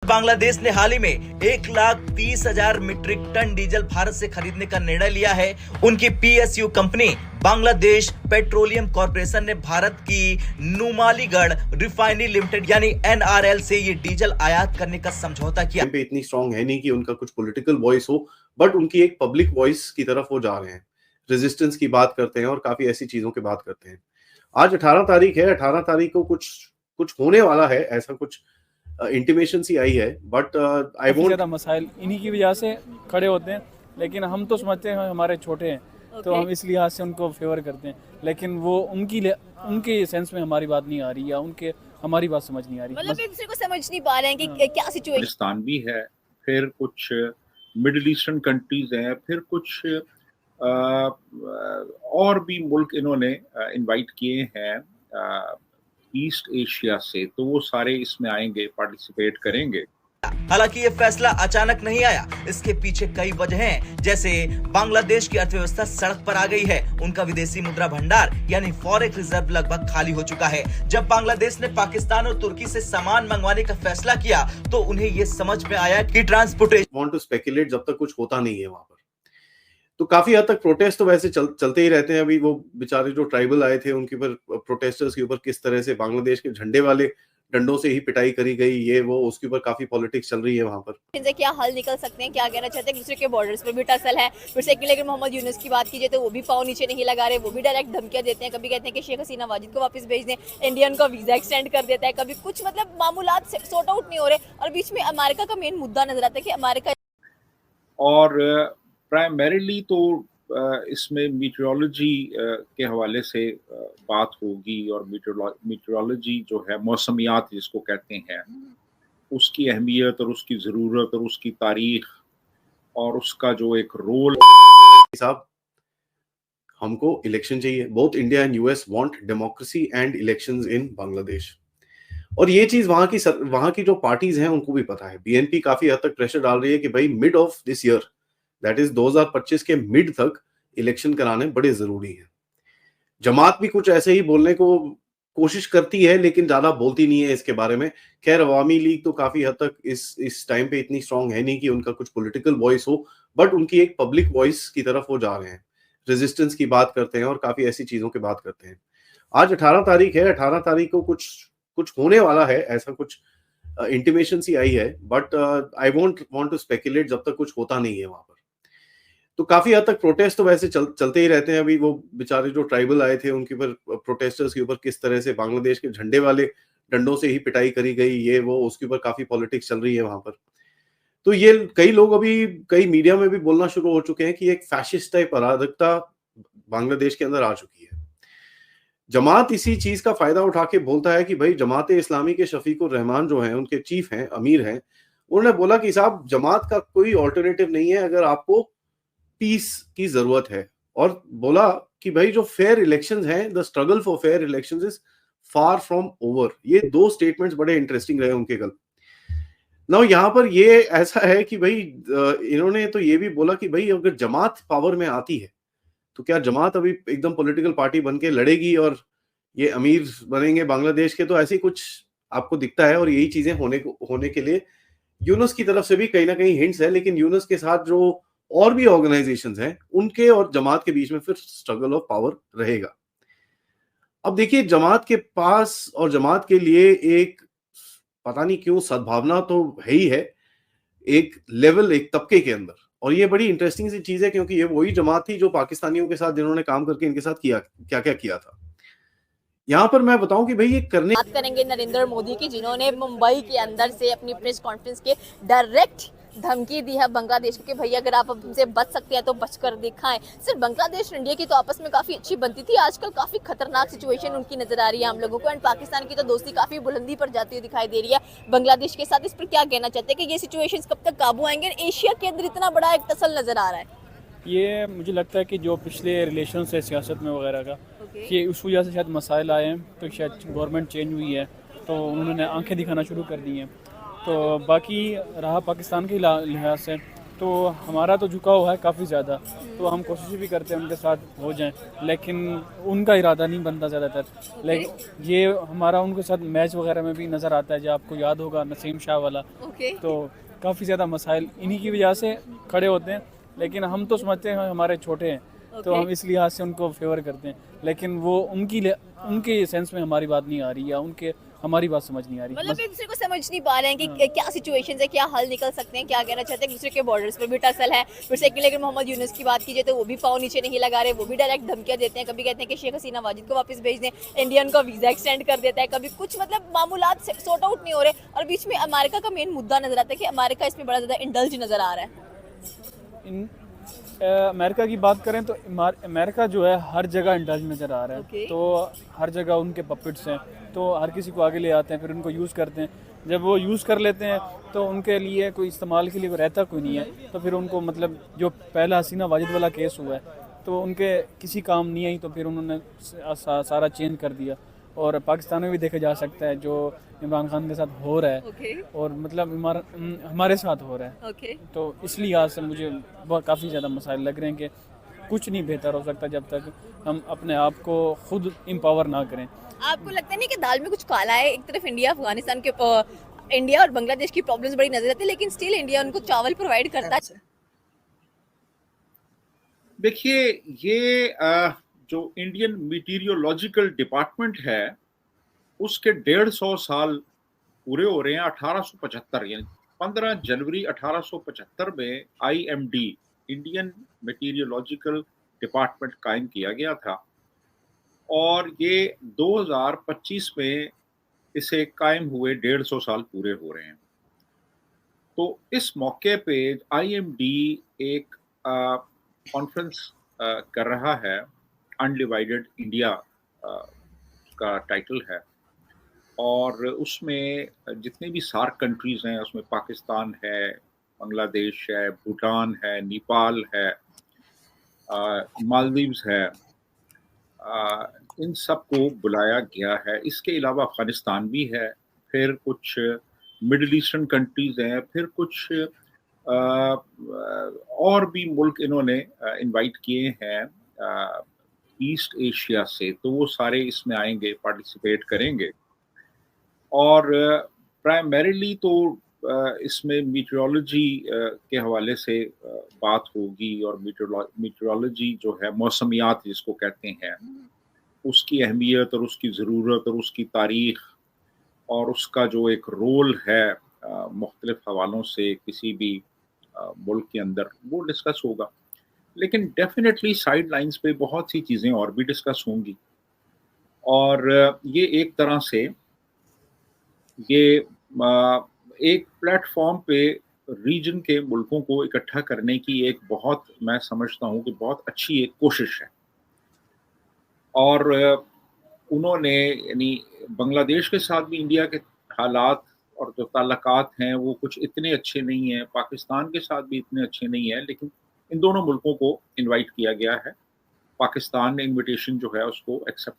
बांग्लादेश ने हाल ही में 1,30,000 metric ton diesel Bharat से खरीदने का निर्णय लिया है। उनकी PSU company Bangladesh petroleum corporation ने भारत की नुमालीगढ़ रिफाइनरी लिमिटेड यानी एनआरएल से ये डीजल आयात करने का समझौता किया। पे इतनी स्ट्रांग है नहीं कि उनका कुछ पॉलिटिकल वॉइस हो, बट उनकी एक पब्लिक वॉइस की तरफ वो जा रहे हैं। रेजिस्टेंस की बात करते हैं और काफी ऐसी चीजों की बात करते हैं। आज 18 तारीख है, 18 तारीख को कुछ होने वाला है, ऐसा कुछ इंटीमेशन सी आई है, बट आई वोंट। ज्यादा मसाइल इन्हीं की वजह से खड़े होते हैं, लेकिन हम तो समझते हैं हमारे छोटे हैं, तो हम इस लिहाज से उनको फेवर करते हैं, लेकिन वो उनके सेंस में हमारी बात नहीं आ रही या उनके हमारी बात समझ नहीं आ रही। मतलब एक दूसरे को समझ नहीं पा रहे हैं कि क्या सिचुएशन। पाकिस्तान भी है, फिर कुछ मिडिल ईस्टर्न कंट्रीज हैं, फिर कुछ और भी मुल्क इन्होंने इनवाइट किए हैं ईस्ट एशिया से, तो वो सारे इसमें आएंगे, पार्टिसिपेट करेंगे। हालांकि ये फैसला अचानक नहीं आया, इसके पीछे कई वजह हैं, जैसे बांग्लादेश की अर्थव्यवस्था सड़क पर आ गई है, उनका विदेशी मुद्रा भंडार यानी फॉरेक्स रिजर्व लगभग खाली हो चुका है। जब बांग्लादेश ने पाकिस्तान और तुर्की से सामान मंगवाने का फैसला किया तो उन्हें ये समझ में आया कि ट्रांसपोर्टेशन वांट टू स्पेकुलेट जब तक कुछ होता नहीं है वहां पर। तो काफी हद तक प्रोटेस्ट तो वैसे चलते ही रहते हैं। अभी वो बेचारे जो ट्राइबल आए थे उनके ऊपर, प्रोटेस्टर्स के ऊपर किस तरह से बांग्लादेश के झंडे वाले डंडों से ही पिटाई करी गई, ये वो उसके ऊपर काफी पॉलिटिक्स चल रही है वहां पर। इनसे क्या हल निकल सकते हैं, क्या कहना चाहते हैं? दूसरे के बॉर्डर्स पर भी टसल है। फिर से अगर मोहम्मद यूनुस की बात कीजिए तो वो भी पाँव नीचे नहीं लगा रहे, वो भी डायरेक्ट धमकियां देते हैं। कभी कहते हैं कि शेख हसीना वाजिद को वापस भेज दें, इंडियन का वीजा एक्सटेंड कर देता है, कभी कुछ, मतलब मामूलात सॉर्ट आउट नहीं हो रहे। और बीच में अमेरिका का मेन मुद्दा नजर आता है कि अमेरिका और प्राइमरीली तो इसमें मीटरोलॉजी के हवाले से बात होगी, और मीटरोलॉजी जो है, मौसमियात जिसको कहते हैं, उसकी अहमियत और उसकी ज़रूरत और उसकी तारीख और उसका जो एक रोल। साहब, हमको इलेक्शन चाहिए। Both India and US want democracy and elections in Bangladesh, और ये चीज वहां की जो पार्टीज हैं उनको भी पता है। बीएनपी काफी हद तक प्रेशर डाल रही है कि भाई mid of this year, that is 2025 के मिड तक इलेक्शन कराने बड़े जरूरी हैं। जमात भी कुछ ऐसे ही बोलने को कोशिश करती है, लेकिन ज्यादा बोलती नहीं है इसके बारे में। खैर, अवामी लीग तो काफी हद तक इस टाइम पे इतनी स्ट्रांग है नहीं कि उनका कुछ पॉलिटिकल वॉइस हो, बट उनकी एक पब्लिक वॉइस की तरफ वो जा रहे हैं। रेजिस्टेंस की बात करते हैं और काफी ऐसी चीजों की बात करते हैं। आज 18 तारीख है, 18 तारीख को कुछ होने वाला है, ऐसा कुछ इंटीमेशन सी आई है, but I won't want to speculate जब तक कुछ होता नहीं है वहां पर। तो काफी हद तक प्रोटेस्ट तो वैसे चलते ही रहते हैं। अभी वो बेचारे जो ट्राइबल आए थे उनके ऊपर, प्रोटेस्टर्स के ऊपर किस तरह से बांग्लादेश के झंडे वाले डंडों से ही पिटाई करी गई, ये वो उसके ऊपर काफी पॉलिटिक्स चल रही है वहां पर। तो ये कई लोग अभी कई मीडिया में भी बोलना शुरू हो चुके हैं कि एक फैशिस्ट टाइप अराजकता बांग्लादेश के अंदर आ चुकी है। जमात इसी चीज का फायदा उठा के बोलता है कि भाई, जमात इस्लामी के शफीकुर रहमान जो हैं, उनके चीफ हैं, अमीर हैं, उन्होंने बोला कि साहब, जमात का कोई ऑल्टरनेटिव नहीं है अगर आपको पीस की जरूरत है। और बोला कि भाई, जो फेयर इलेक्शंस हैं, the struggle for fair elections is far from over. ये दो स्टेटमेंट्स बड़े इंटरेस्टिंग रहे उनके कल। नाउ यहाँ पर ये ऐसा है कि भाई, इन्होंने तो ये भी बोला कि भाई, अगर जमात पावर में आती है तो क्या जमात अभी एकदम पॉलिटिकल पार्टी बन के लड़ेगी और ये अमीर बनेंगे बांग्लादेश के? तो ऐसे कुछ आपको दिखता है, और यही चीजें होने के लिए यूनुस की तरफ से भी कहीं ना कहीं हिंट्स है। लेकिन यूनुस के साथ जो और भी ऑर्गेनाइजेशंस हैं, उनके और जमात के बीच में फिर स्ट्रगल ऑफ पावर रहेगा। अब देखिए, जमात के पास और जमात के लिए एक पता नहीं क्यों सद्भावना तो है ही है, एक लेवल, एक तबके के अंदर। और ये बड़ी इंटरेस्टिंग सी चीज है, क्योंकि ये वही जमात थी जो पाकिस्तानियों के साथ जिन्होंने काम करके इनके साथ क्या क्या किया था। यहाँ पर मैं बताऊं कि भाई, ये बात करेंगे नरेंद्र मोदी की, जिन्होंने मुंबई के अंदर से अपनी प्रेस कॉन्फ्रेंस के डायरेक्ट धमकी दी है बांग्लादेश को कि भैया, अगर आप हमसे बच सकते हैं तो बचकर दिखाएं। सिर्फ बांग्लादेश और इंडिया की तो आपस में काफी अच्छी बनती थी, आजकल काफी खतरनाक सिचुएशन उनकी नजर आ रही है हम लोगों को। एंड पाकिस्तान की तो दोस्ती काफी बुलंदी पर जाती हुई दिखाई दे रही है बांग्लादेश के साथ। इस पर क्या कहना चाहते हैं कि ये सिचुएशन कब तक काबू आएंगे? एशिया के अंदर इतना बड़ा एक टसल नजर आ रहा है। ये मुझे लगता है कि जो पिछले रिलेशन है सियासत में वगैरह का, कि उस वजह से शायद मसाइल आए हैं, तो शायद गवर्नमेंट चेंज हुई है तो उन्होंने आंखें दिखाना शुरू कर दी हैं। तो बाकी रहा पाकिस्तान के लिहाज से, तो हमारा तो झुकाव है काफ़ी ज़्यादा, तो हम कोशिश भी करते हैं उनके साथ हो जाएं, लेकिन उनका इरादा नहीं बनता ज़्यादातर। लेकिन ये हमारा उनके साथ मैच वगैरह में भी नज़र आता है, जो आपको याद होगा नसीम शाह वाला, ओके तो काफ़ी ज़्यादा मसाइल इन्हीं की वजह से खड़े होते हैं। लेकिन हम तो समझते हैं हमारे छोटे हैं, तो हम इस लिहाज से उनको फेवर करते हैं, लेकिन वो उनके सेंस में हमारी बात नहीं आ रही, या उनके हमारी बात समझ नहीं आ रही। मतलब एक दूसरे को समझ नहीं पा रहे हैं कि क्या सिचुएशन है, क्या हल निकल सकते हैं, क्या कहना चाहते हैं। एक दूसरे के बॉर्डर्स पर भी टसल है। फिर सेकंडली अगर मोहम्मद यूनुस की बात कीजिए तो वो भी पाँव नीचे नहीं लगा रहे, वो भी डायरेक्ट धमकियां देते हैं। कभी कहते हैं कि शेख हसीना वाजिद को वापस भेज दें, इंडिया उनका वीजा एक्सटेंड कर देता है, कभी कुछ, मतलब मामूलात सॉर्ट आउट नहीं हो रहे। और बीच में अमेरिका का मेन मुद्दा नजर आता है कि अमेरिका इसमें बड़ा ज्यादा इंडल्ज नजर आ रहा है। अमेरिका की बात करें तो अमेरिका जो है हर जगह इंडल्ज नज़र आ रहा है। Okay. तो हर जगह उनके पपेट्स हैं, तो हर किसी को आगे ले आते हैं, फिर उनको यूज़ करते हैं। जब वो यूज़ कर लेते हैं तो उनके लिए कोई इस्तेमाल के लिए कोई रहता कोई नहीं है, तो फिर उनको, मतलब जो पहला हसीना वाजिद वाला केस हुआ है तो उनके किसी काम नहीं आई, तो फिर उन्होंने सारा चेंज कर दिया। और पाकिस्तान में भी देखा जा सकता है जो इमरान खान के साथ हो रहा है, ओके और मतलब हमारे साथ हो रहा है। ओके तो इस लिहाज से मुझे बहुत काफ़ी ज़्यादा मसाइल लग रहे हैं कि कुछ नहीं बेहतर हो सकता जब तक हम अपने आप को खुद एम्पावर ना करें। आपको लगता नहीं कि दाल में कुछ काला है? एक तरफ इंडिया अफगानिस्तान के इंडिया और बांग्लादेश की प्रॉब्लम्स बड़ी नजर आती है, लेकिन स्टिल इंडिया उनको चावल प्रोवाइड करता है। देखिए, ये जो इंडियन मीटीरियोलॉजिकल डिपार्टमेंट है उसके 150 साल पूरे हो रहे हैं। 1875 यानी 15 जनवरी 1875 में IMD इंडियन मीटीरियोलॉजिकल डिपार्टमेंट कायम किया गया था, और ये 2025 में इसे कायम हुए 150 साल पूरे हो रहे हैं। तो इस मौके पे IMD एक कॉन्फ्रेंस कर रहा है, अनडिवाइडेड इंडिया का टाइटल है, और उसमें जितने भी सार्क कंट्रीज हैं उसमें पाकिस्तान है, बांग्लादेश है, भूटान है, नेपाल है, मालदीव्स है, इन सबको बुलाया गया है। इसके अलावा अफगानिस्तान भी है, फिर कुछ मिडिल ईस्टर्न कंट्रीज हैं, फिर कुछ और भी मुल्क इन्होंने इनवाइट किए हैं ईस्ट एशिया से, तो वो सारे इसमें आएंगे, पार्टिसिपेट करेंगे। और प्राइमरीली तो इसमें मीटरोलॉजी के हवाले से बात होगी, और मीटरोलॉजी जो है मौसमियात जिसको कहते हैं, उसकी अहमियत और उसकी ज़रूरत और उसकी तारीख़ और उसका जो एक रोल है मुख्तलिफ हवालों से किसी भी मुल्क के अंदर, वो डिस्कस होगा। लेकिन डेफिनेटली साइड लाइंस पे बहुत सी चीज़ें और भी डिस्कस होंगी, और ये एक तरह से ये एक प्लेटफॉर्म पे रीजन के मुल्कों को इकट्ठा करने की एक बहुत, मैं समझता हूँ कि बहुत अच्छी एक कोशिश है। और उन्होंने, यानी बांग्लादेश के साथ भी इंडिया के हालात और जो ताल्लुकात हैं वो कुछ इतने अच्छे नहीं हैं, पाकिस्तान के साथ भी इतने अच्छे नहीं हैं, लेकिन इन दोनों मुल्कों को इनवाइट किया गया है। पाकिस्तान ने इनविटेशन जो है उसको एक्सेप्ट